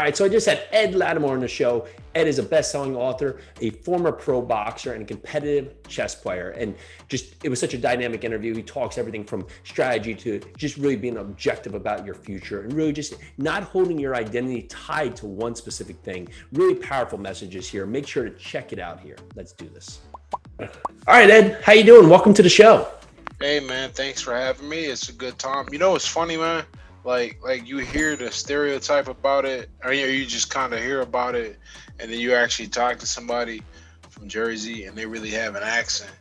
right, so I just had Ed Latimore on the show. Ed is a best-selling author, a former pro boxer, and a competitive chess player. And just, it was such a dynamic interview. He talks everything from strategy to just really being objective about your future and really just not holding your identity tied to one specific thing. Really powerful messages here. Make sure to check it out here. Let's do this. All right, Ed, how you doing? Welcome to the show. Hey man, thanks for having me. It's a good time. You know, it's funny, man. Like you hear the stereotype about it, or you just kind of hear about it, and then you actually talk to somebody from Jersey, and they really have an accent.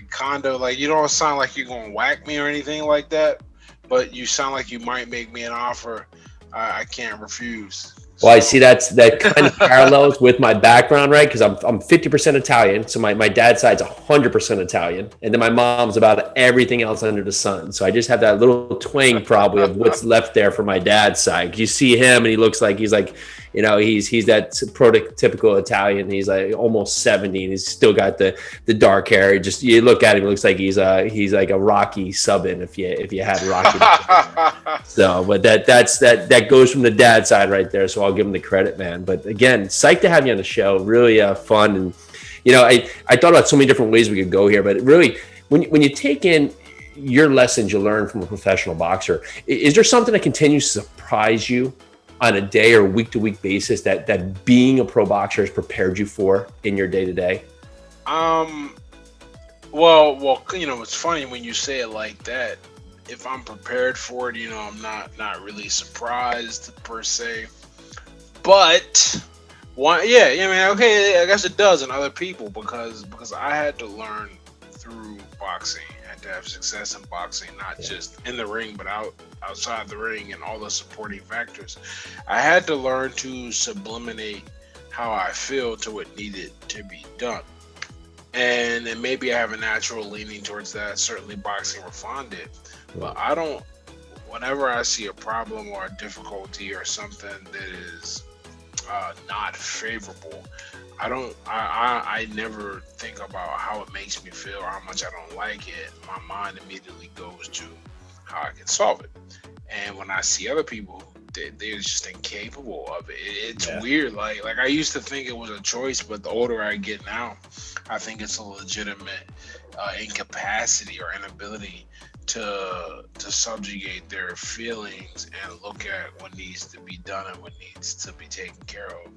Kind of like you don't sound like you're gonna whack me or anything like that, but you sound like you might make me an offer I can't refuse. Well, I see that kind of parallels with my background, right? Because I'm 50% Italian, so my dad's side's 100% Italian, and then my mom's about everything else under the sun. So I just have that little twang probably of what's left there for my dad's side. You see him, and he looks like he's like, you know, he's that prototypical Italian. He's like almost 70, and he's still got the dark hair. Just you look at him, it looks like he's like a Rocky sub-in if you had Rocky. So, but that goes from the dad side right there. So I'll give him the credit, man. But again, psyched to have you on the show. Really fun, and you know, I thought about so many different ways we could go here. But really, when you take in your lessons you learn from a professional boxer, is there something that continues to surprise you on a day or week to week basis that being a pro boxer has prepared you for in your day to day? Well, you know, it's funny when you say it like that. If I'm prepared for it, you know, I'm not really surprised per se. But yeah, I mean, okay, I guess it does in other people because I had to learn through boxing. I had to have success in boxing, not just in the ring, but outside the ring and all the supporting factors. I had to learn to subliminate how I feel to what needed to be done. And then maybe I have a natural leaning towards that. Certainly boxing refined it. But I don't, whenever I see a problem or a difficulty or something that is not favorable, I never think about how it makes me feel or how much I don't like it. My mind immediately goes to how I can solve it. And when I see other people, they're just incapable of it. It's weird. Like I used to think it was a choice, but the older I get now, I think it's a legitimate incapacity or inability to subjugate their feelings and look at what needs to be done and what needs to be taken care of.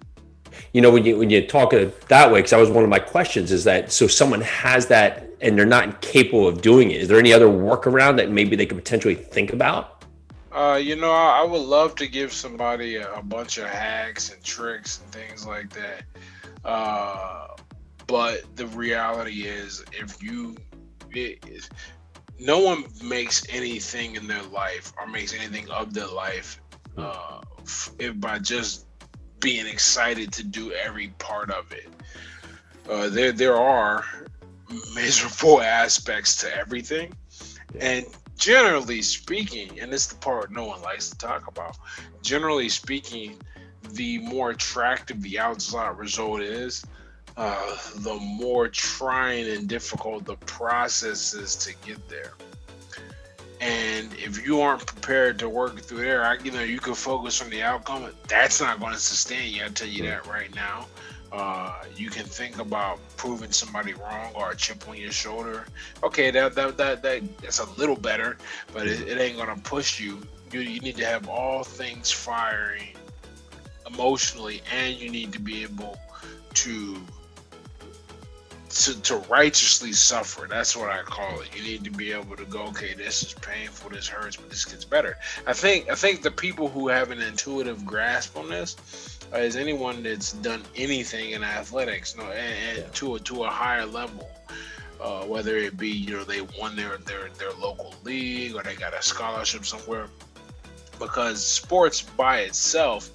You know, when you talk it that way, because that was one of my questions, is that so someone has that and they're not capable of doing it. Is there any other workaround that maybe they could potentially think about? You know, I would love to give somebody a bunch of hacks and tricks and things like that. But the reality is, no one makes anything in their life or makes anything of their life by just being excited to do every part of it. There are miserable aspects to everything, and generally speaking, and this is the part no one likes to talk about, generally speaking, the more attractive the outside result is, the more trying and difficult the process is to get there. And if you aren't prepared to work through there, you can focus on the outcome. That's not going to sustain you. I'll tell you that right now. You can think about proving somebody wrong or a chip on your shoulder. Okay, that's a little better, but it ain't gonna push you. You need to have all things firing emotionally, and you need to be able to righteously suffer. That's what I call it. You need to be able to go, okay, this is painful, this hurts, but this gets better. I think the people who have an intuitive grasp on this is anyone that's done anything in athletics, and to a higher level, whether it be, you know, they won their local league or they got a scholarship somewhere. Because sports by itself,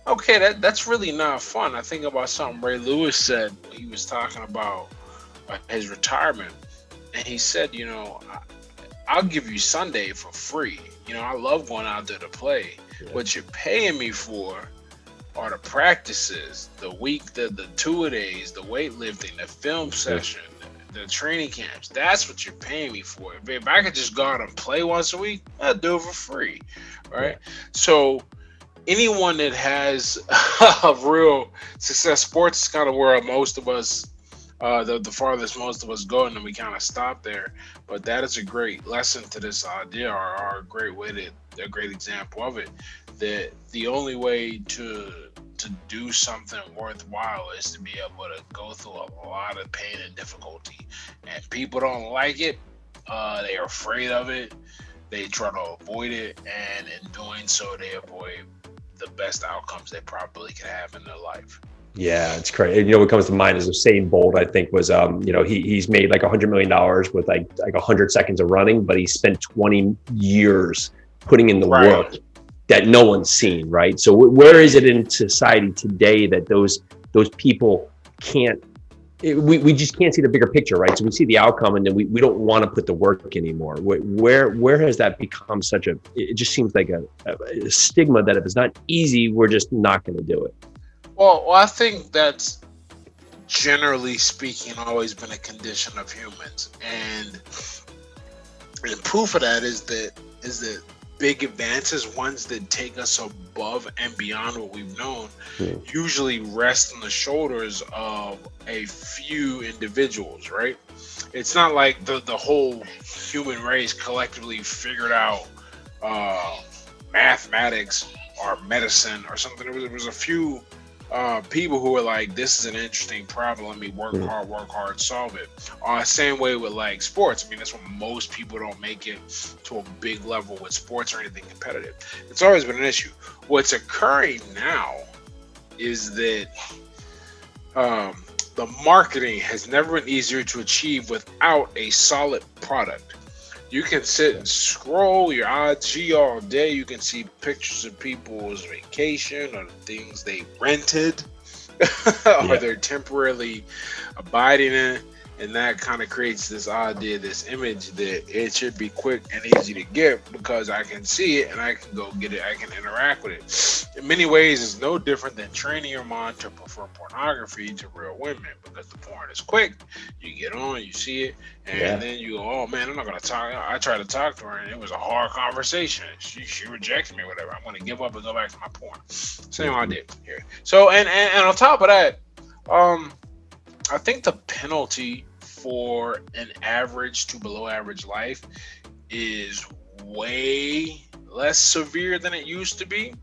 okay, that's really not fun. I think about something Ray Lewis said. He was talking about his retirement, and he said, you know, I'll give you Sunday for free. You know, I love going out there to play. Yeah. What you're paying me for are the practices, the week, the 2-a-days, the weightlifting, the film session, the training camps. That's what you're paying me for. If I could just go out and play once a week, I'd do it for free, right? Yeah. So anyone that has a real success, sports is kind of where most of us, the farthest most of us go, and then we kind of stop there. But that is a great lesson to this idea, or a great way to, a great example of it. That the only way to do something worthwhile is to be able to go through a lot of pain and difficulty, and people don't like it. They are afraid of it. They try to avoid it, and in doing so, they avoid the best outcomes they probably could have in their life. Yeah, it's crazy. You know, what comes to mind is Usain Bolt. I think was, you know, he's made like $100 million with like 100 seconds of running, but he spent 20 years putting in the work that no one's seen, right? So where is it in society today that those people can't? We just can't see the bigger picture, right? So we see the outcome, and then we don't want to put the work anymore. Where has that become such a? It just seems like a stigma that if it's not easy, we're just not going to do it. Well, I think that's generally speaking always been a condition of humans, and proof of that is that big advances, ones that take us above and beyond what we've known, usually rest on the shoulders of a few individuals, right? It's not like the whole human race collectively figured out mathematics or medicine or something. There was a few people who were like, this is an interesting problem, let me work hard, solve it. Same way with like sports. I mean, that's why most people don't make it to a big level with sports or anything competitive. It's always been an issue. What's occurring now is that the marketing has never been easier to achieve without a solid product. You can sit and scroll your IG all day. You can see pictures of people's vacation or the things they rented or they're temporarily abiding in. And that kind of creates this idea, this image that it should be quick and easy to get because I can see it and I can go get it. I can interact with it. In many ways, it's no different than training your mind to prefer pornography to real women because the porn is quick. You get on, you see it, and then you go, oh man, I'm not going to talk. I tried to talk to her and it was a hard conversation. She rejected me, whatever. I'm going to give up and go back to my porn. Same idea here. So, and on top of that, I think the penalty for an average to below average life is way less severe than it used to be.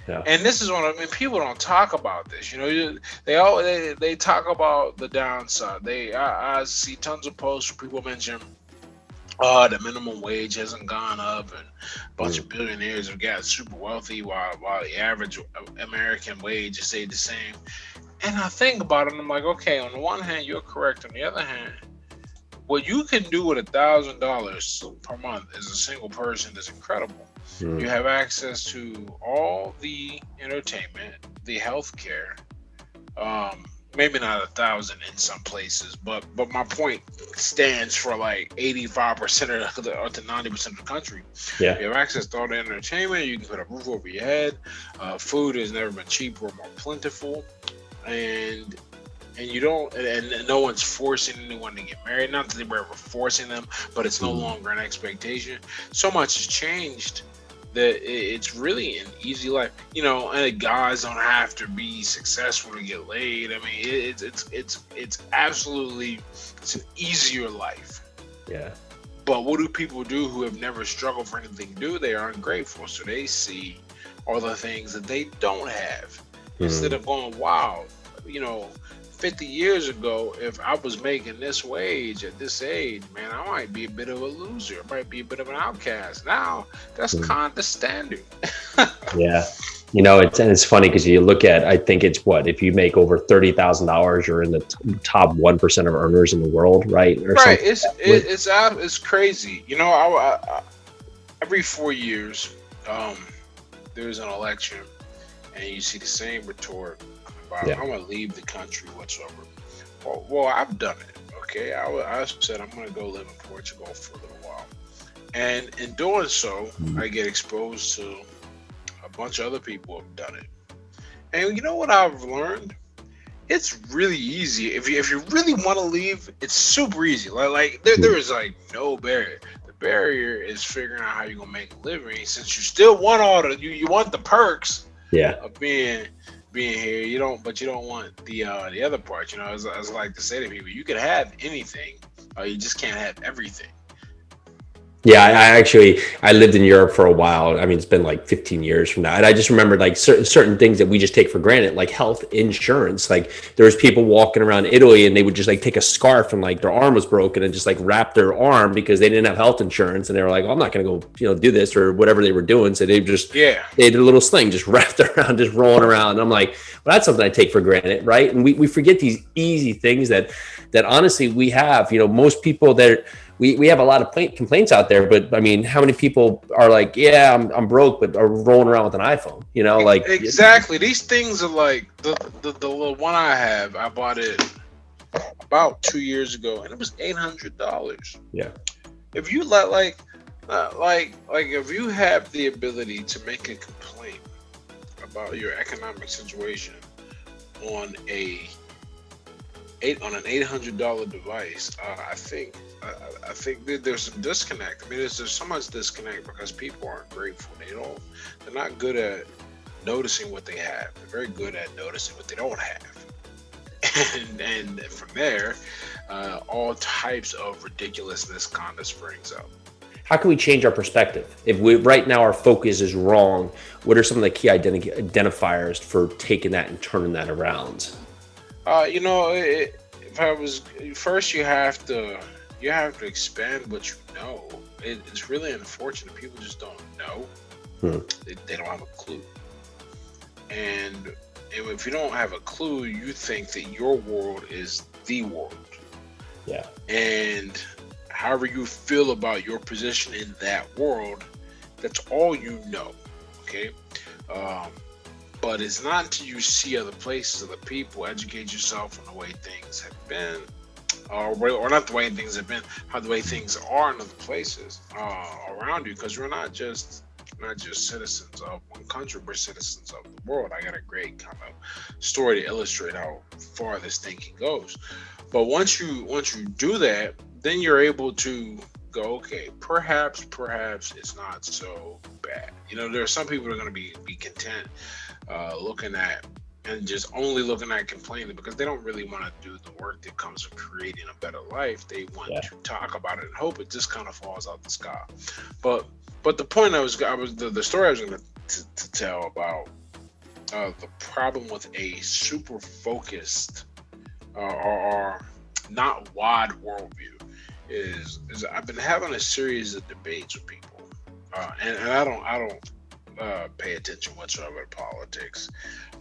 Yeah. And this is what I mean. People don't talk about this. You know, they talk about the downside. I see tons of posts where people mention, the minimum wage hasn't gone up, and a bunch of billionaires have got super wealthy while the average American wage has stayed the same. And I think about it, and I'm like, okay, on the one hand, you're correct. On the other hand, what you can do with $1,000 per month as a single person is incredible. You have access to all the entertainment, the healthcare. Maybe not 1,000 in some places, but my point stands for like 85% or to 90% of the country. Yeah. You have access to all the entertainment. You can put a roof over your head. Food has never been cheaper or more plentiful. And you don't, and no one's forcing anyone to get married. Not that they were ever forcing them, but it's no longer an expectation. So much has changed that it's really an easy life, you know. And guys don't have to be successful to get laid. I mean, it's absolutely, it's an easier life. Yeah. But what do people do who have never struggled for anything to do? They are ungrateful, so they see all the things that they don't have. Instead of going, wow, you know, 50 years ago, if I was making this wage at this age, man, I might be a bit of a loser. I might be a bit of an outcast. Now, that's kind of standard. Yeah. You know, it's funny because you look at, I think it's if you make over $30,000, you're in the top 1% of earners in the world, right? Or right. It's crazy. You know, I every 4 years, there's an election. And you see the same retort about, I'm going to leave the country whatsoever. Well, I've done it, okay? I said I'm going to go live in Portugal for a little while. And in doing so, I get exposed to a bunch of other people who have done it. And you know what I've learned? It's really easy. If you really want to leave, it's super easy. Like there is like no barrier. The barrier is figuring out how you're going to make a living. Since you still want you want the perks, Yeah. of being here. You don't want the other part. As I like to say to people, you can have anything, you just can't have everything. Yeah, I lived in Europe for a while. I mean, it's been like 15 years from now, and I just remembered like certain things that we just take for granted, like health insurance. Like there was people walking around Italy, and they would just like take a scarf and like their arm was broken, and just like wrap their arm because they didn't have health insurance, and they were like, oh, I'm not going to go, do this or whatever they were doing. So Yeah. they did a little sling, just wrapped around, just rolling around. And I'm like, well, that's something I take for granted, right? And we forget these easy things that honestly we have. Most people that. We have a lot of complaints out there, but I mean, how many people are like, yeah, I'm broke, but are rolling around with an iPhone, like exactly. These things are like the little one I have. I bought it about 2 years ago, and it was $800. Yeah. If you like if you have the ability to make a complaint about your economic situation on an $800 device, I think that there's some disconnect. I mean, there's so much disconnect because people aren't grateful. They're not good at noticing what they have. They're very good at noticing what they don't have. And from there, all types of ridiculousness kind of springs up. How can we change our perspective? If right now our focus is wrong, what are some of the key identifiers for taking that and turning that around? If I was first, you have to expand what you know. It's really unfortunate. People just don't know. They don't have a clue. And if you don't have a clue, you think that your world is the world. Yeah. And however you feel about your position in that world, that's all you know. Okay. But it's not until you see other places, other people, educate yourself on the way things have been, or not the way things have been, how the way things are in other places around you. Because we're not just citizens of one country, we're citizens of the world. I got a great kind of story to illustrate how far this thinking goes. But once you do that, then you're able to go, okay, perhaps it's not so bad. There are some people that are going to be content looking at and just only looking at complaining because they don't really want to do the work that comes with creating a better life. They want to talk about it and hope it just kind of falls out the sky. But the point the story I was going to tell about the problem with a super focused or not wide worldview is I've been having a series of debates with people, and I don't pay attention whatsoever to politics.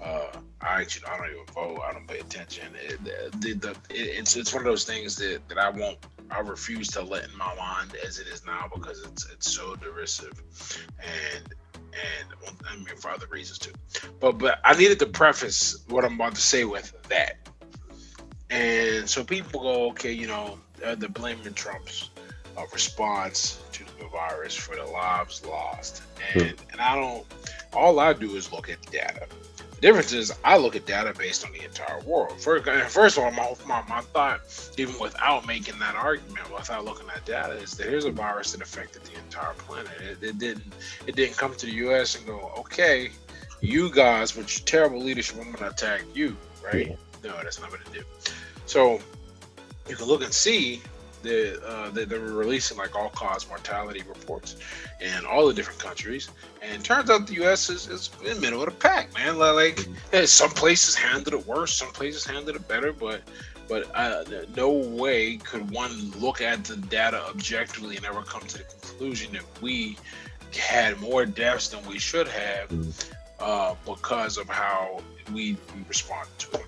I don't even vote. I don't pay attention. It's one of those things that I refuse to let in my mind as it is now because it's so derisive, and I mean for other reasons too. But I needed to preface what I'm about to say with that. And so people go, okay, they're blaming Trump's response to the virus for the lives lost. And all I do is look at data. The difference is I look at data based on the entire world. First of all, my thought, even without making that argument, without looking at data, is that here's a virus that affected the entire planet. It didn't come to the U.S. and go, okay, you guys with your terrible leadership, I'm going to attack you, right? Yeah. No, that's not what it did. So you can look and see that they were releasing like all-cause mortality reports in all the different countries, and it turns out the U.S. is in the middle of the pack, man. Like some places handled it worse, some places handled it better, but no way could one look at the data objectively and ever come to the conclusion that we had more deaths than we should have because of how we responded to it.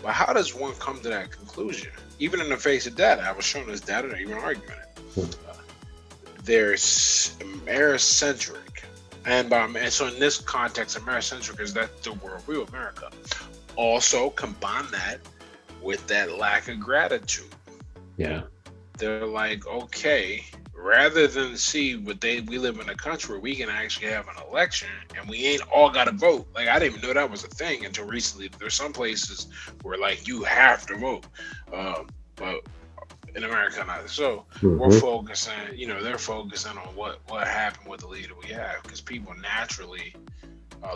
But how does one come to that conclusion? Even in the face of data, I was shown this data, not even argument. They're Americentric. And so in this context, Americentric is that the worldview, America. Also combine that with that lack of gratitude. Yeah. They're like, okay, rather than see we live in a country where we can actually have an election and we ain't all got to vote. Like, I didn't even know that was a thing until recently. There's some places where like you have to vote, but in America not. So we're focusing, they're focusing on what happened with the leader we have, because people naturally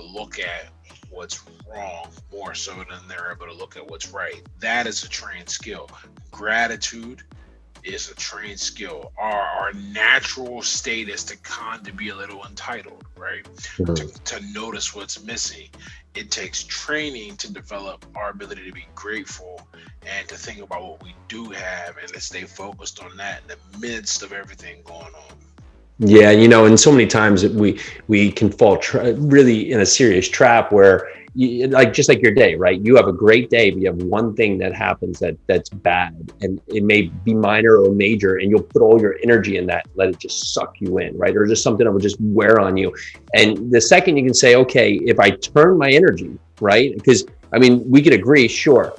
look at what's wrong more so than they're able to look at what's right. That is a trained skill. Gratitude is a trained skill. Our natural state is to kind of be a little entitled, right? Mhm. To notice what's missing. It takes training to develop our ability to be grateful and to think about what we do have and to stay focused on that in the midst of everything going on. Yeah, and so many times that we can fall really in a serious trap where, like just like your day, right? You have a great day, but you have one thing that happens that's bad, and it may be minor or major, and you'll put all your energy in that, let it just suck you in, right? Or just something that will just wear on you. And the second you can say, okay, if I turn my energy, right? Because I mean, we could agree, sure.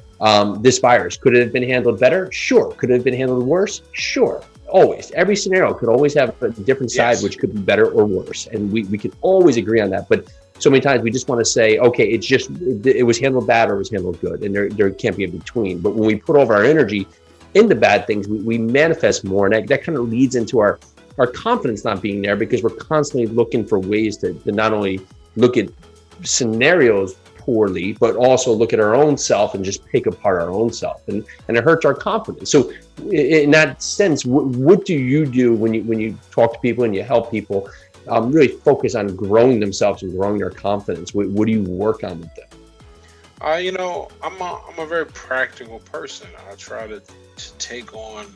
This virus, could it have been handled better? Sure. Could it have been handled worse? Sure. Always. Every scenario could always have a different side, Yes. which could be better or worse. And we can always agree on that. But so many times we just want to say, okay, it was handled bad or it was handled good. And there can't be a between. But when we put all of our energy into bad things, we manifest more. And that kind of leads into our confidence not being there, because we're constantly looking for ways to not only look at scenarios poorly, but also look at our own self and just pick apart our own self, and it hurts our confidence. So, in that sense, what do you do when you talk to people and you help people really focus on growing themselves and growing their confidence? What do you work on with them? I'm a very practical person. To take on.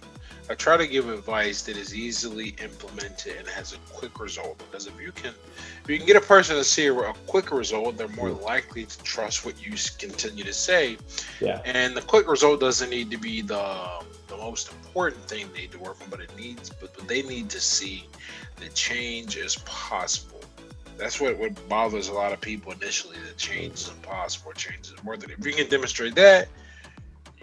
I try to give advice that is easily implemented and has a quick result. Because if you can get a person to see a quick result, they're more likely to trust what you continue to say. Yeah. And the quick result doesn't need to be the most important thing they need to work on, but they need to see that change is possible. That's what bothers a lot of people initially, that change is impossible, change is worth it. If you can demonstrate that,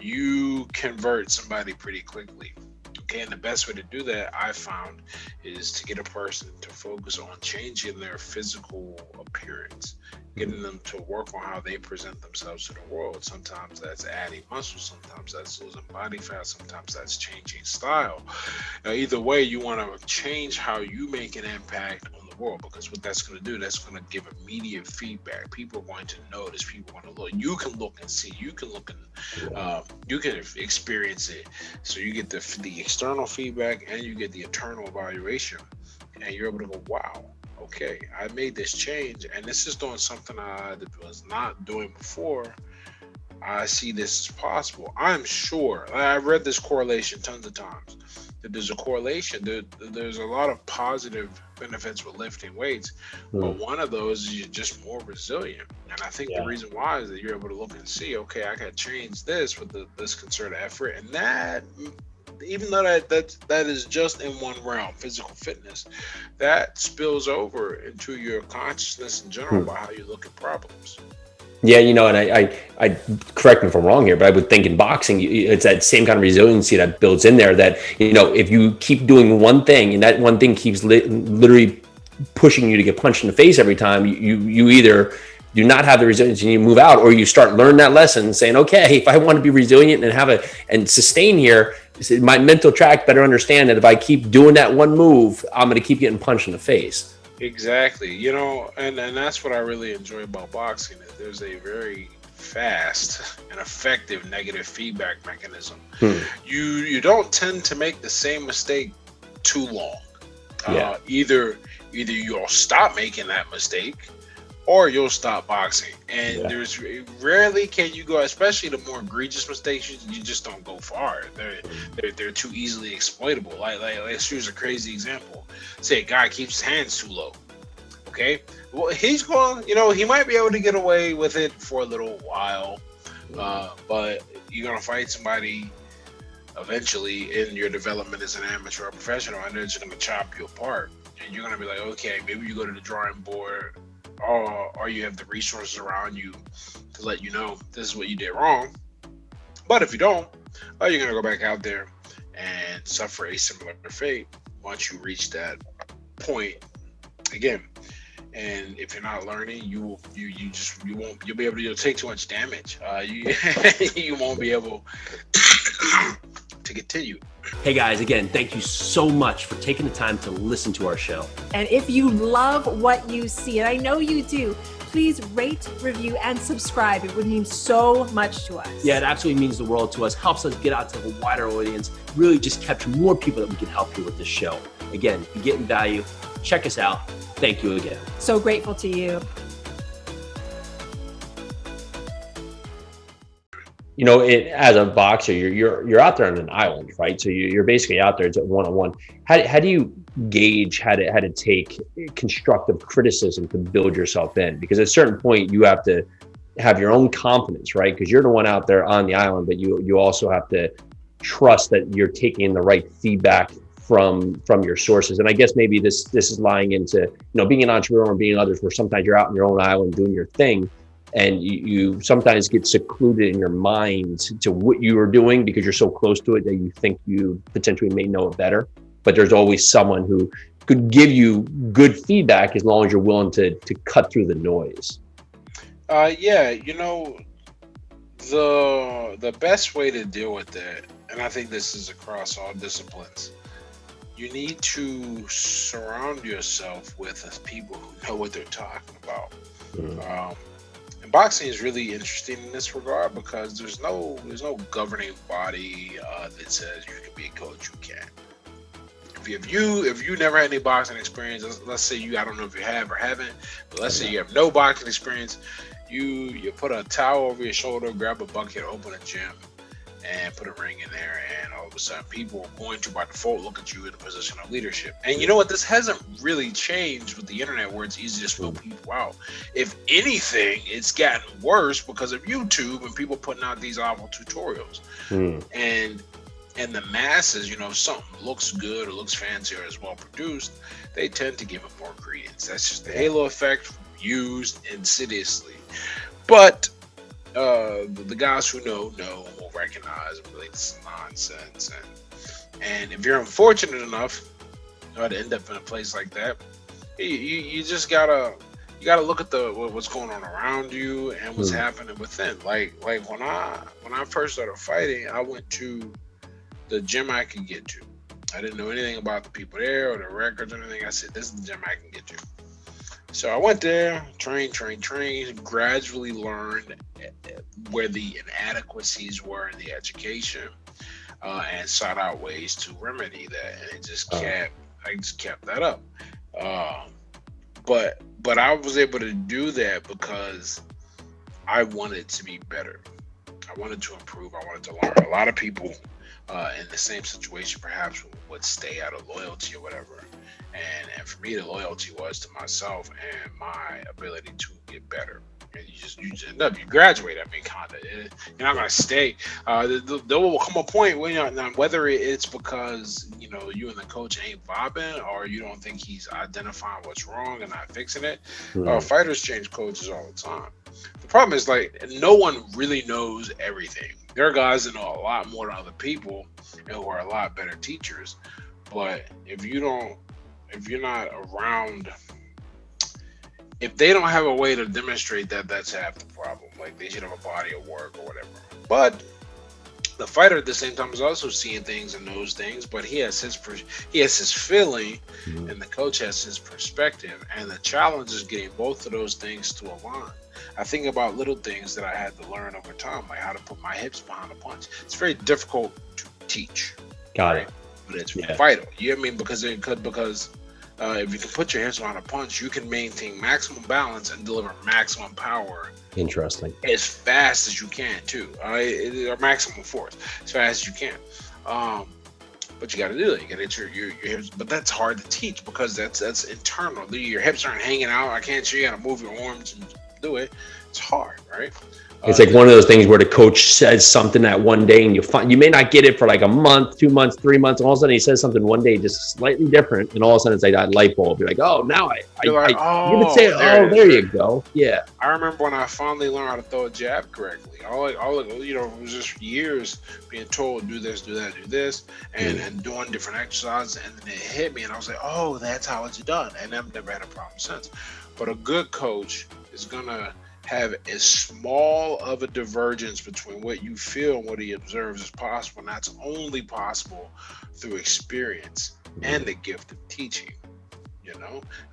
you convert somebody pretty quickly. Okay, and the best way to do that, I found, is to get a person to focus on changing their physical appearance, getting them to work on how they present themselves to the world. Sometimes that's adding muscle, sometimes that's losing body fat, sometimes that's changing style. Now, either way, you want to change how you make an impact on the world, because what that's going to do, that's going to give immediate feedback. People are going to notice, people want to look. You can look and see, you can look and you can experience it. So you get the external feedback and you get the internal evaluation, and you're able to go, wow, okay, I made this change, and this is doing something I was not doing before. I see this as possible. I'm sure. I read this correlation tons of times. That there's a correlation. There's a lot of positive benefits with lifting weights, but one of those is you're just more resilient. And I think the reason why is that you're able to look and see, okay, I got to change this with this concerted effort, and that, even though that is just in one realm, physical fitness, that spills over into your consciousness in general about how you look at problems. Yeah, and I correct me if I'm wrong here, but I would think in boxing, it's that same kind of resiliency that builds in there. That if you keep doing one thing and that one thing keeps literally pushing you to get punched in the face every time, you either do not have the resilience and you move out, or you start learning that lesson, saying, okay, if I want to be resilient and sustain here, my mental track better understand that if I keep doing that one move, I'm going to keep getting punched in the face. Exactly. And that's what I really enjoy about boxing. Is there's a very fast and effective negative feedback mechanism. You don't tend to make the same mistake too long. Either you'll stop making that mistake, or you'll stop boxing. And there's rarely can you go, especially the more egregious mistakes, you just don't go far. They're too easily exploitable. Like let's use a crazy example. Say a guy keeps his hands too low. Okay, well, he's going, he might be able to get away with it for a little while, but you're gonna fight somebody eventually in your development as an amateur or professional, and they're just gonna chop you apart. And you're gonna be like, okay, maybe you go to the drawing board, or you have the resources around you to let you know this is what you did wrong. But if you don't, you're gonna go back out there and suffer a similar fate once you reach that point again. And if you're not learning, you'll take too much damage. You you won't be able to continue. Hey guys, again, thank you so much for taking the time to listen to our show. And if you love what you see, and I know you do, please rate, review, and subscribe. It would mean so much to us. Yeah, it absolutely means the world to us, helps us get out to a wider audience, really just capture more people that we can help here with this show. Again, if you're getting value, check us out. Thank you again. So grateful to you. You know, as a boxer, you're out there on an island, right? So you're basically out there one-on-one. How do you gauge how to take constructive criticism to build yourself in? Because at a certain point, you have to have your own confidence, right? Because you're the one out there on the island, but you also have to trust that you're taking the right feedback from your sources. And I guess maybe this is lying into, being an entrepreneur and being others, where sometimes you're out on your own island doing your thing, and you sometimes get secluded in your mind to what you are doing because you're so close to it that you think you potentially may know it better. But there's always someone who could give you good feedback as long as you're willing to cut through the noise. The best way to deal with that, and I think this is across all disciplines, you need to surround yourself with people who know what they're talking about. And boxing is really interesting in this regard because there's no governing body that says you can be a coach, you can't. If you never had any boxing experience, let's say I don't know if you have or haven't, but let's say you have no boxing experience, you put a towel over your shoulder, grab a bucket, open a gym, and put a ring in there, and all of a sudden people are going to by default look at you in a position of leadership. And you know what? This hasn't really changed with the internet, where it's easy to spill people out. If anything, it's gotten worse because of YouTube and people putting out these awful tutorials. And the masses, something looks good or looks fancy or is well produced, they tend to give it more credence. That's just the halo effect used insidiously. But the guys who know will recognize and believe this is nonsense. And if you're unfortunate enough to end up in a place like that, you just gotta look at what's going on around you and what's happening within. Like when I first started fighting, I went to the gym I could get to. I didn't know anything about the people there or the records or anything. I said, this is the gym I can get to. So I went there, trained, gradually learned where the inadequacies were in the education, and sought out ways to remedy that. And I just kept that up. But I was able to do that because I wanted to be better. I wanted to improve. I wanted to learn. A lot of people in the same situation perhaps would stay out of loyalty or whatever. And for me, the loyalty was to myself and my ability to get better. And you just end up, you graduate. I mean, you're not going to stay. There will come a point when whether it's because, you and the coach ain't vibing, or you don't think he's identifying what's wrong and not fixing it. Fighters change coaches all the time. The problem is, no one really knows everything. There are guys that know a lot more than other people and who are a lot better teachers. But if you're not around, if they don't have a way to demonstrate that, that's half the problem. Like, they should have a body of work or whatever. But the fighter at the same time is also seeing things and knows things, but he has his feeling, and the coach has his perspective. And the challenge is getting both of those things to align. I think about little things that I had to learn over time, like how to put my hips behind a punch. It's very difficult to teach. Got it. But it's vital. You know what I mean? Because if you can put your hips behind a punch, you can maintain maximum balance and deliver maximum power. Interesting. As fast as you can, too. Or maximum force as fast as you can. But you got to do that. You got to hit your hips. But that's hard to teach because that's internal. Your hips aren't hanging out. I can't show you how to move your arms and do it. It's hard, right? It's like one of those things where the coach says something that one day, and you may not get it for like a month, 2 months, 3 months, and all of a sudden he says something one day just slightly different, and all of a sudden it's like that light bulb. You're like, oh, now you would say, there you go. Yeah. I remember when I finally learned how to throw a jab correctly. It was just years being told, do this, do that, do this, and doing different exercises, and then it hit me, and I was like, oh, that's how it's done. And I've never had a problem since. But a good coach is gonna have as small of a divergence between what you feel and what he observes as possible. And that's only possible through experience and the gift of teaching.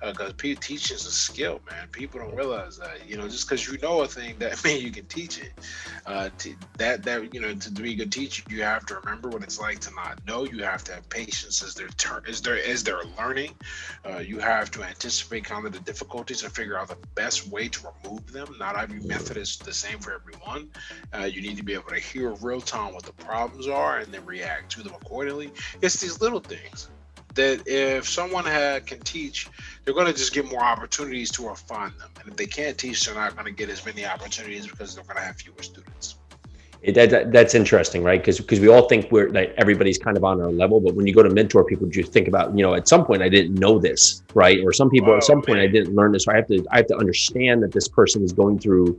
Because teaching is a skill, man. People don't realize that. Just because you know a thing, that means you can teach it. To be a good teacher, you have to remember what it's like to not know. You have to have patience as they're learning. You have to anticipate kind of the difficulties and figure out the best way to remove them. Not every method is the same for everyone. You need to be able to hear real time what the problems are and then react to them accordingly. It's these little things that if someone can teach, they're going to just get more opportunities to refine them. And if they can't teach, they're not going to get as many opportunities because they're going to have fewer students. That's interesting, right? Because we all think everybody's kind of on our level, but when you go to mentor people, you think about, at some point I didn't know this, right? Or some people at some point I didn't learn this. Or I have to understand that this person is going through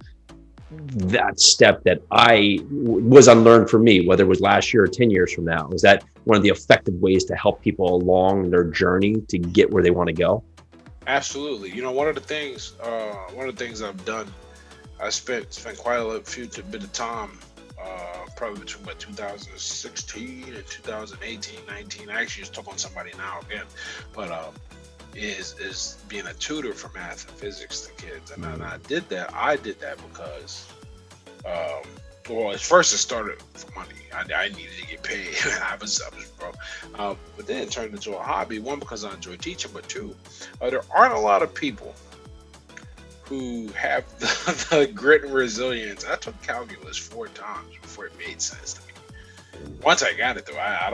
that step that was unlearned for me, whether it was last year or 10 years from now. Is that one of the effective ways to help people along their journey to get where they want to go? Absolutely. One of the things I've done, I spent quite a bit of time, probably between 2016 and 2018, 19. I actually just took on somebody now again, but is being a tutor for math and physics to kids. And I did that because, at first it started for money. I needed to get paid. I was broke. But then it turned into a hobby. One, because I enjoy teaching, but two, there aren't a lot of people who have the grit and resilience. I took calculus 4 times before it made sense to me. Once I got it, though, I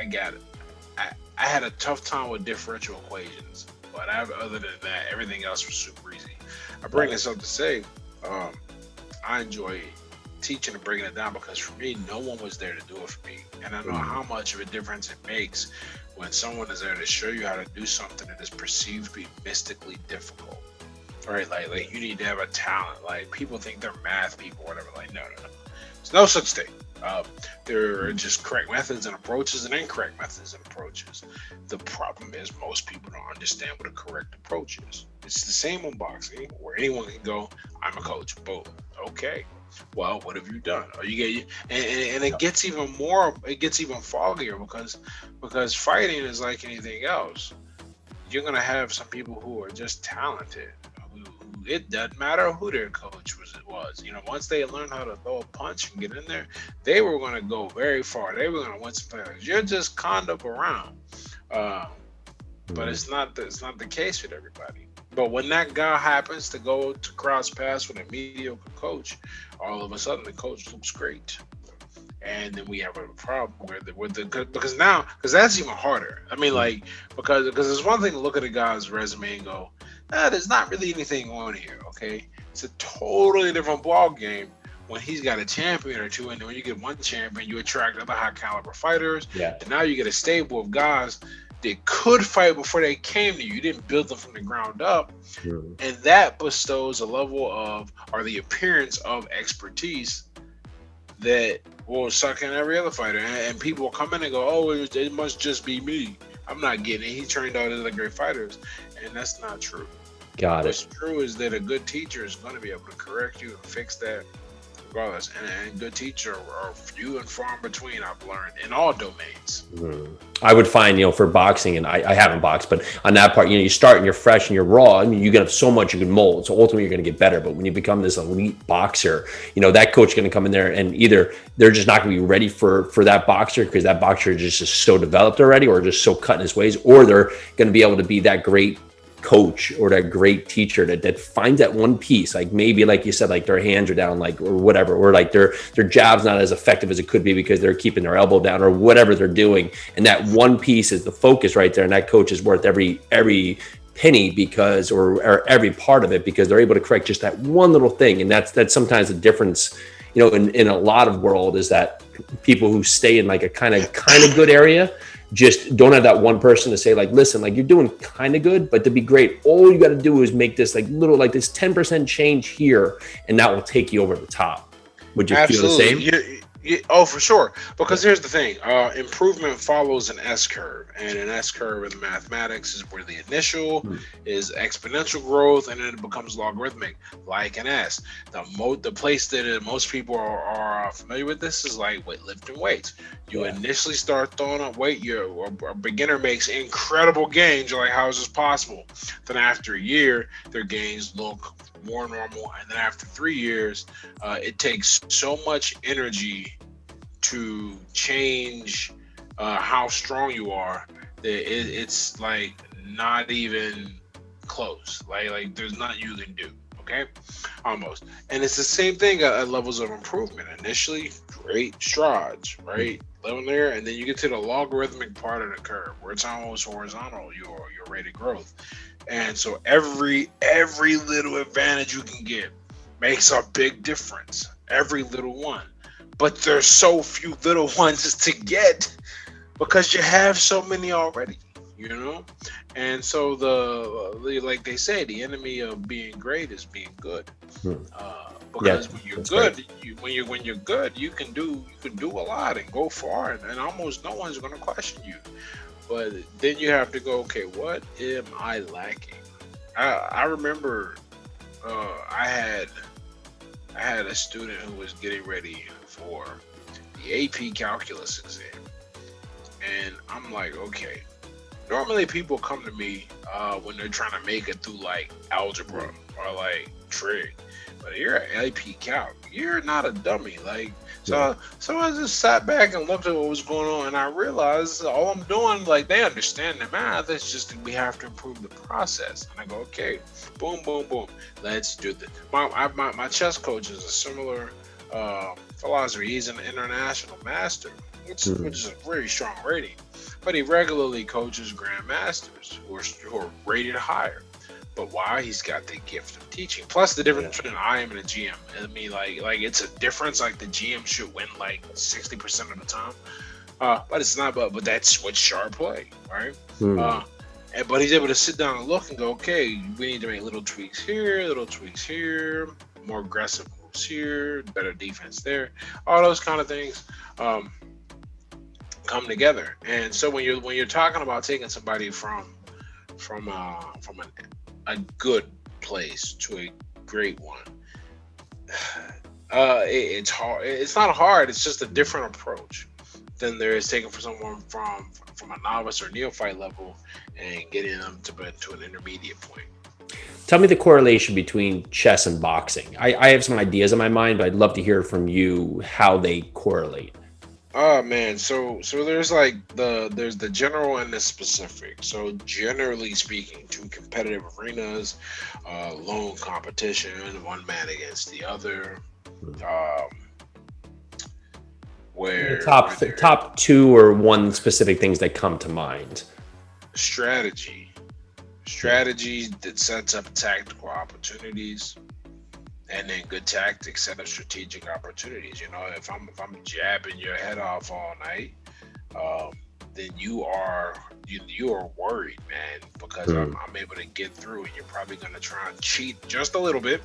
got it. I had a tough time with differential equations, but other than that, everything else was super easy. I bring this up to say, I enjoy teaching and breaking it down because for me, no one was there to do it for me. And I know how much of a difference it makes when someone is there to show you how to do something that is perceived to be mystically difficult. Right? Like you need to have a talent. Like people think they're math people or whatever. Like, no. There's no such thing. There are just correct methods and approaches and incorrect methods and approaches. The problem is most people don't understand what a correct approach is. It's the same on boxing where anyone can go, I'm a coach, boom. Okay. Well, what have you done? And it gets even foggier because fighting is like anything else. You're going to have some people who are just talented. It doesn't matter who their coach was. Once they learned how to throw a punch and get in there, they were going to go very far. They were going to win some players. You're just conned up around, but it's not the case with everybody. But when that guy happens to go to cross paths with a mediocre coach, all of a sudden the coach looks great. And then we have a problem because that's even harder. I mean, because it's one thing to look at a guy's resume and go, there's not really anything on here. Okay, it's a totally different ball game when he's got a champion or two, and then when you get one champion, you attract other high caliber fighters. Yeah. And now you get a stable of guys that could fight before they came to you. You didn't build them from the ground up, and that bestows a level of or the appearance of expertise that will suck in every other fighter. And people will come in and go, oh, it must just be me. I'm not getting it. He trained all the other great fighters. And that's not true. Got it. What's true is that a good teacher is going to be able to correct you and fix that regardless. And good teachers are few and far in between, I've learned, in all domains. I would find, for boxing, and I haven't boxed, but on that part, you start and you're fresh and you're raw. I mean, you have so much you can mold. So ultimately you're going to get better. But when you become this elite boxer, that coach is going to come in there and either they're just not going to be ready for that boxer because that boxer is just so developed already or just so cut in his ways, or they're going to be able to be that great coach or that great teacher that finds that one piece, like maybe like you said, like their hands are down, like or whatever, or like their jab's not as effective as it could be because they're keeping their elbow down or whatever they're doing, and that one piece is the focus right there, and that coach is worth every penny because or every part of it because they're able to correct just that one little thing. And that's sometimes the difference in a lot of world is that people who stay in like a kind of good area just don't have that one person to say like, listen, like you're doing kind of good, but to be great, all you got to do is make this like little, like this 10% change here, and that will take you over the top. Would you feel the same? Yeah, oh, for sure. Because here's the thing: improvement follows an S curve, and an S curve in mathematics is where the initial Hmm. is exponential growth, and then it becomes logarithmic, like an S. The place that most people are familiar with this is like with lifting weights. You Yeah. initially start throwing up weight. A beginner makes incredible gains. You're like, how is this possible? Then after a year, their gains look more normal, and then after 3 years, it takes so much energy to change how strong you are that it's like not even close. Like there's nothing you can do. Okay, almost. And it's the same thing at levels of improvement. Initially, great strides, right? Level there, and then you get to the logarithmic part of the curve where it's almost horizontal. Your rate of growth, and so every little advantage you can get makes a big difference. Every little one, but there's so few little ones to get because you have so many already, you know. And so like they say, the enemy of being great is being good. Hmm. Yeah, Because when you're that's good, right. when you're good, you can do a lot and go far, and almost no one's gonna question you. But then you have to go, okay, what am I lacking? I remember I had a student who was getting ready for the AP calculus exam, and I'm like, okay. Normally, people come to me when they're trying to make it through like algebra or like trig, but you're at AP Calc. You're not a dummy. Like, Yeah. so I just sat back and looked at what was going on, and I realized all I'm doing, like, they understand the math. It's just that we have to improve the process. And I go, okay, boom, boom, boom. Let's do this. My chess coach is a similar philosophy. He's an international master, which is a very strong rating. But he regularly coaches grandmasters who are rated higher. But why? He's got the gift of teaching. Plus the difference between I am and a GM. I mean, like it's a difference. Like the GM should win like 60% of the time. But it's not. But that's what sharp play, right? Hmm. But he's able to sit down and look and go, okay, we need to make little tweaks here, more aggressive moves here, better defense there, all those kind of things. Come together. And so when you're talking about taking somebody from a good place to a great one, it's hard. It's not hard. It's just a different approach than there is taking for someone from a novice or neophyte level and getting them to an intermediate point. Tell me the correlation between chess and boxing. I have some ideas in my mind, but I'd love to hear from you how they correlate. Oh man, so there's the general and the specific. So generally speaking, two competitive arenas, lone competition, one man against the other, um, The where top there top two or one specific things that come to mind. strategy, Yeah. strategy that sets up tactical opportunities, and then good tactics set up strategic opportunities. You know, if I'm jabbing your head off all night, um, then you are worried, man, because Hmm. I'm able to get through, and you're probably going to try and cheat just a little bit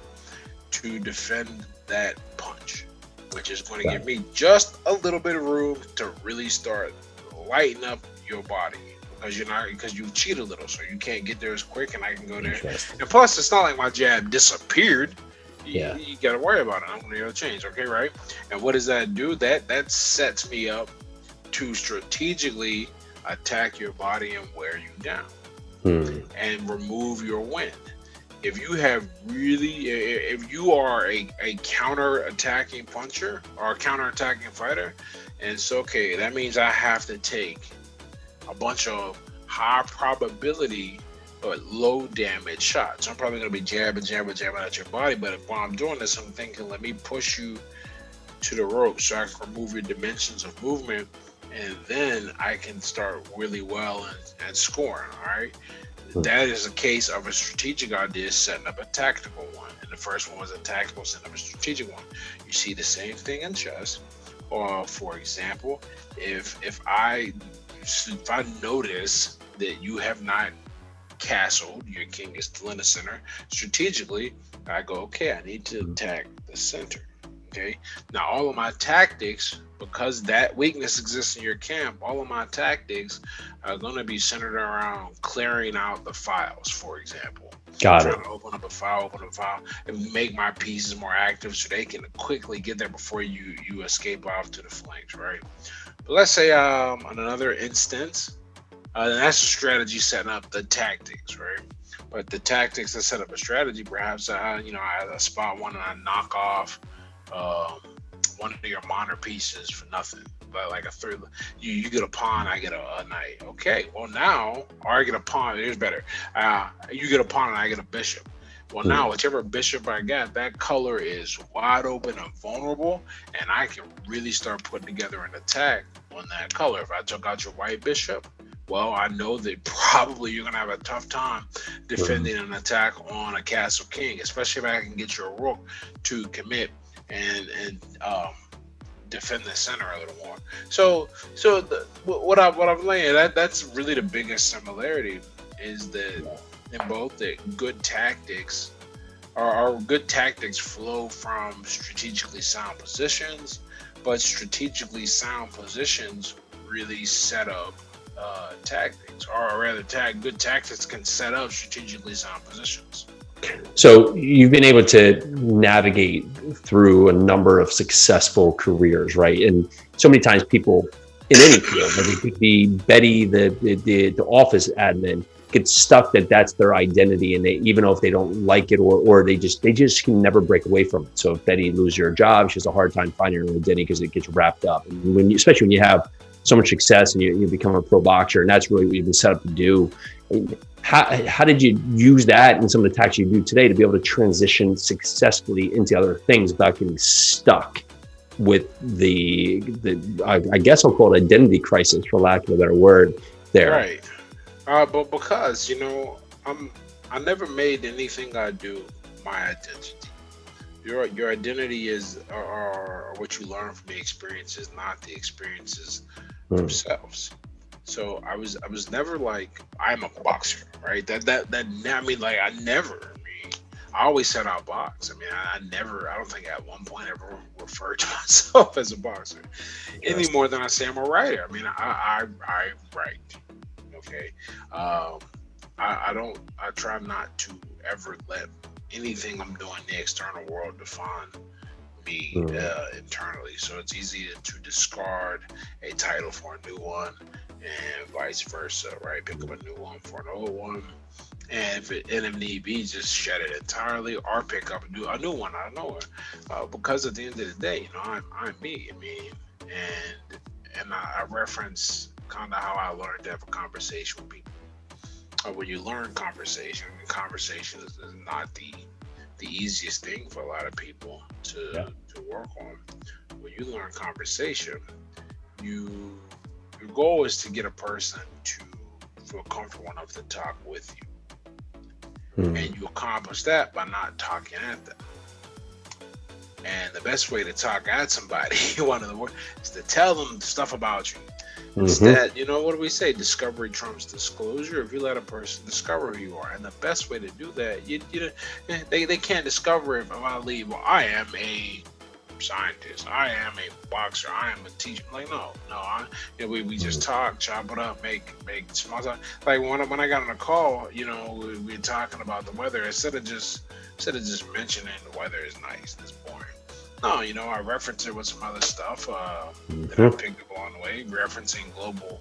to defend that punch, which is going to Right. give me just a little bit of room to really start lighting up your body. Because you cheat a little, so you can't get there as quick, and I can go there. Interesting. And plus, it's not like my jab disappeared. Yeah. You got to worry about it. I'm going to be able to change, okay, right? And what does that do? That sets me up to strategically attack your body and wear you down Hmm. and remove your wind. If you are a counter-attacking puncher or a counter-attacking fighter, and it's okay, that means I have to take a bunch of high probability but low damage shots. I'm probably going to be jabbing at your body, but while I'm doing this, I'm thinking, let me push you to the rope so I can remove your dimensions of movement, and then I can start really well and scoring. All right. That is a case of a strategic idea setting up a tactical one. And the first one was a tactical setting up a strategic one. You see the same thing in chess. Or for example, if I notice that you have not castled, your king is still in the center, strategically, I go, okay, I need to attack the center. Okay. Now, all of my tactics, because that weakness exists in your camp, all of my tactics are going to be centered around clearing out the files, for example. Got Trying it. to open up a file, and make my pieces more active so they can quickly get there before you escape off to the flanks, right? But let's say on another instance, that's a strategy setting up the tactics, right? But the tactics that set up a strategy, perhaps I spot one and I knock off one of your minor pieces for nothing. But like a third, you get a pawn, I get a knight. Okay, well now, or I get a pawn. Here's better. You get a pawn and I get a bishop. Well, now whichever bishop I got, that color is wide open and vulnerable, and I can really start putting together an attack on that color. If I took out your white bishop, well, I know that probably you're gonna have a tough time defending an attack on a castle king, especially if I can get your rook to commit and defend the center a little more. So what I'm laying, that's really the biggest similarity, is that in both the good tactics, our good tactics flow from strategically sound positions, but strategically sound positions really set up tactics, or rather, good tactics can set up strategically sound positions. So you've been able to navigate through a number of successful careers, right? And so many times people in any field, whether it could be Betty, the office admin, get stuck that that's their identity, and they, even though if they don't like it, or they just can never break away from it. So if Betty loses her job, she has a hard time finding her identity because it gets wrapped up. And especially when you have so much success and you become a pro boxer, and that's really what you've been set up to do. How did you use that and some of the tactics you do today to be able to transition successfully into other things without getting stuck with the I guess I'll call it identity crisis, for lack of a better word there. Right. But because I never made anything I do my identity. Your identity is or what you learn from the experiences, not the experiences themselves. So I was never like, I'm a boxer, right? I always said I'll box. I mean, I don't think at one point ever referred to myself as a boxer any more than I say I'm a writer. I mean, I write. Okay. I try not to ever let anything I'm doing in the external world define me internally. So it's easy to discard a title for a new one, and vice versa, right? Pick up a new one for an old one, and if need be, just shed it entirely, or pick up a new one out of nowhere. Because at the end of the day, I'm me. I mean, and I reference kind of how I learned to have a conversation with people. When you learn conversation is not the easiest thing for a lot of people to work on. When you learn conversation, your goal is to get a person to feel comfortable enough to talk with you. And you accomplish that by not talking at them. And the best way to talk at somebody, one of the words, is to tell them stuff about you. Instead, what do we say? Discovery trumps disclosure. If you let a person discover who you are, and the best way to do that, they can't discover if I leave. Well, I am a scientist. I am a boxer. I am a teacher. Like no. We just talk, chop it up, make small talk. Like when I got on a call, we were talking about the weather. Instead of just mentioning the weather is nice, that's boring. No, I reference it with some other stuff that I picked up along the way, referencing global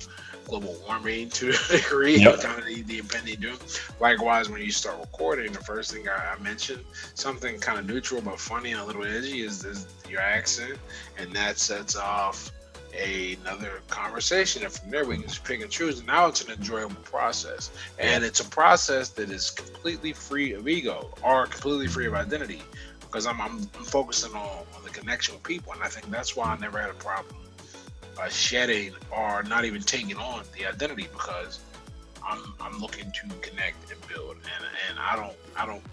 warming to a degree, kind of the impending doom. Likewise, when you start recording, the first thing I mentioned, something kind of neutral but funny and a little edgy, is your accent, and that sets off another conversation. And from there, we can just pick and choose. And now it's an enjoyable process, and it's a process that is completely free of ego or completely free of identity. Because I'm focusing on the connection with people, and I think that's why I never had a problem shedding or not even taking on the identity, because I'm looking to connect and build, and I don't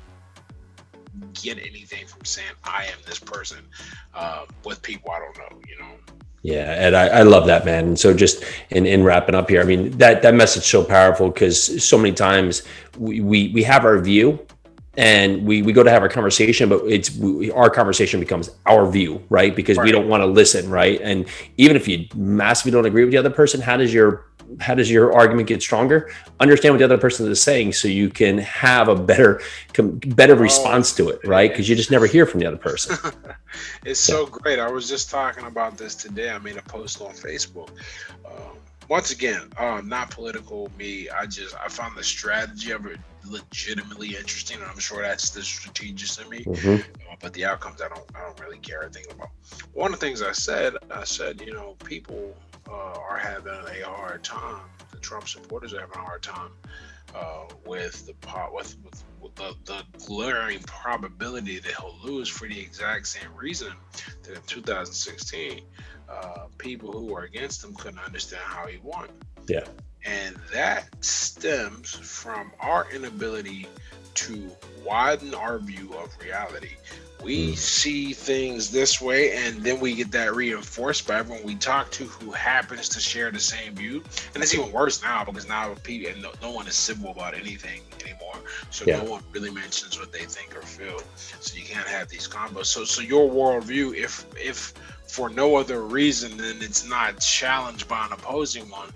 get anything from saying I am this person with people I don't know. Yeah, and I love that, man. And so just in wrapping up here, I mean that message is so powerful, because so many times we have our view, and we go to have our conversation, but our conversation becomes our view, right? Because we don't want to listen, right? And even if you massively don't agree with the other person, how does your argument get stronger? Understand what the other person is saying, so you can have a better response to it, right? Because you just never hear from the other person. It's so great. I was just talking about this today. I made a post on Facebook. Once again, not political. I found the strategy of it legitimately interesting, and I'm sure that's the strategist in me. But the outcomes, I don't really care a thing about. One of the things I said, people are having a hard time. The Trump supporters are having a hard time with the glaring probability that he'll lose for the exact same reason that in 2016, people who were against him couldn't understand how he won. Yeah. And that stems from our inability to widen our view of reality. We see things this way, and then we get that reinforced by everyone we talk to who happens to share the same view. And it's even worse now, because now people, and no one is civil about anything anymore. So no one really mentions what they think or feel. So you can't have these combos. So your worldview, if for no other reason than it's not challenged by an opposing one,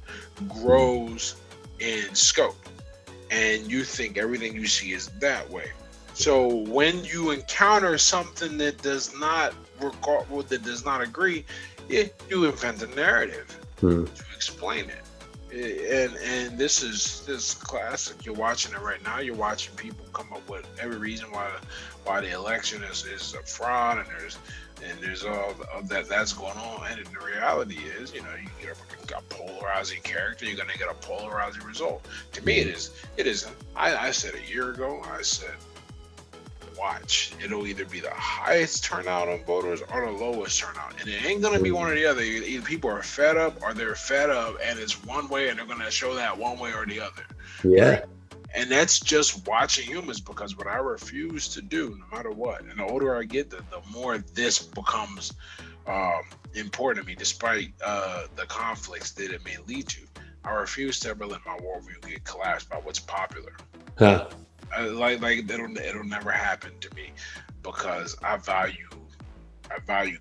grows in scope. And you think everything you see is that way. So when you encounter something that does not agree, you invent a narrative to explain it. And this is classic. You're watching it right now. You're watching people come up with every reason why the election is a fraud, and there's all of that's going on. And the reality is, you get a polarizing character, you're gonna get a polarizing result. To me, it is. I said a year ago, I said, watch, it'll either be the highest turnout on voters or the lowest turnout, and it ain't gonna be one or the other. Either people are fed up, or they're fed up and it's one way, and they're gonna show that one way or the other. Right? And that's just watching humans, because what I refuse to do, no matter what, and the older I get, the more this becomes important to me, despite the conflicts that it may lead to. I refuse to ever let my worldview get collapsed by what's popular. Like it'll never happen to me, because I value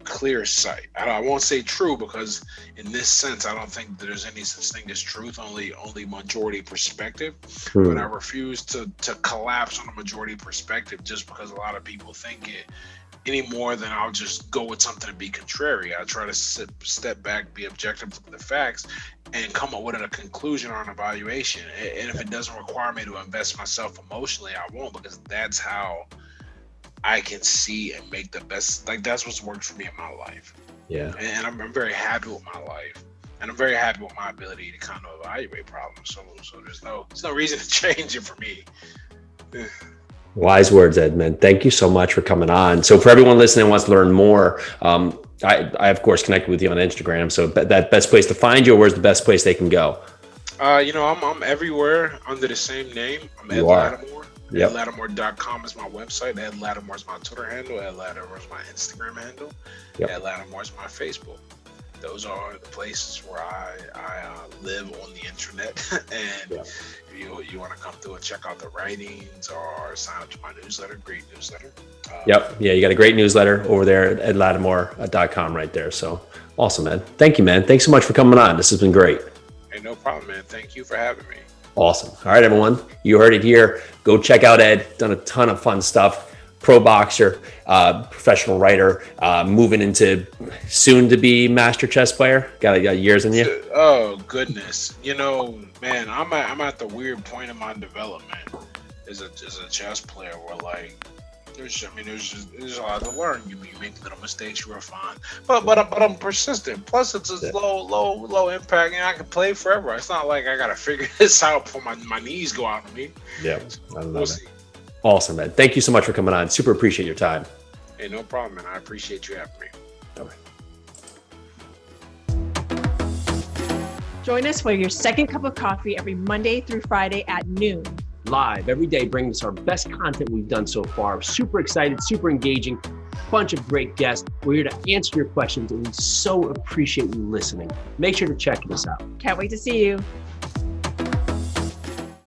clear sight. I won't say true, because in this sense I don't think that there's any such thing as truth, only majority perspective. But I refuse to collapse on a majority perspective just because a lot of people think it, any more than I'll just go with something to be contrary. I try to step back, be objective, look at the facts, and come up with a conclusion or an evaluation. And if it doesn't require me to invest myself emotionally, I won't, because that's how I can see and make the best. Like, that's what's worked for me in my life. Yeah. And I'm very happy with my life, and I'm very happy with my ability to kind of evaluate problems. So there's no reason to change it for me. Wise words, Ed, man. Thank you so much for coming on. So for everyone listening who wants to learn more, I of course connected with you on Instagram. So that best place to find you, or where's the best place they can go? I'm everywhere under the same name. I'm Ed Latimore. Yep. EdLatimore.com is my website. Ed Latimore is my Twitter handle. Ed Latimore is my Instagram handle. Yep. Ed Latimore is my Facebook. Those are the places where I live on the internet. And if you want to come through and check out the writings or sign up to my newsletter, great newsletter. You got a great newsletter over there at edlatimore.com right there. So awesome, man. Thank you, man. Thanks so much for coming on. This has been great. Hey, no problem, man. Thank you for having me. Awesome. All right, everyone. You heard it here. Go check out Ed. Done a ton of fun stuff. Pro boxer, professional writer, moving into soon to be master chess player. Got years in you. Oh goodness, man, I'm at the weird point in my development as a chess player where, like, there's a lot to learn. You make little mistakes, you refine, but I'm persistent. Plus, it's a low impact, and I can play forever. It's not like I gotta figure this out before my knees go out on me. Yeah, we'll see. Awesome, man. Thank you so much for coming on. Super appreciate your time. Hey, no problem, man. I appreciate you having me. Okay. Join us for your second cup of coffee every Monday through Friday at noon. Live every day, bringing us our best content we've done so far. Super excited, super engaging, bunch of great guests. We're here to answer your questions, and we so appreciate you listening. Make sure to check this out. Can't wait to see you.